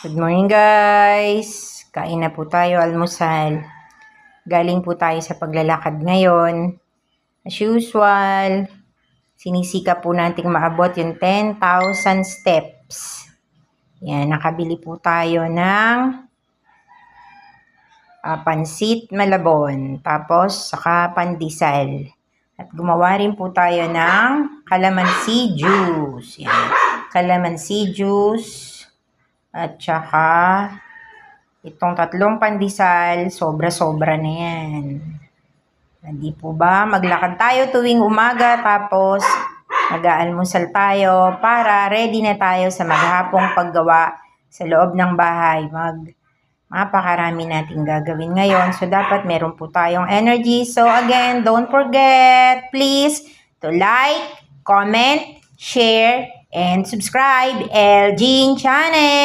Good morning guys! Kain na po tayo, almusal. Galing po tayo sa paglalakad ngayon. As usual, sinisika po nating maabot yung 10,000 steps. Yan, nakabili po tayo ng pansit malabon. Tapos, saka pandesal. At gumawa rin po tayo ng calamansi juice. Yan, calamansi juice. At saka, itong 3 pandesal, sobra-sobra na yan. Hindi po ba? Maglakad tayo tuwing umaga, tapos mag-aalmusal tayo para ready na tayo sa maghapong paggawa sa loob ng bahay. Mapakarami natin gagawin ngayon. So, dapat meron po tayong energy. So, again, don't forget, please, to like, comment, share, and subscribe LG Channel.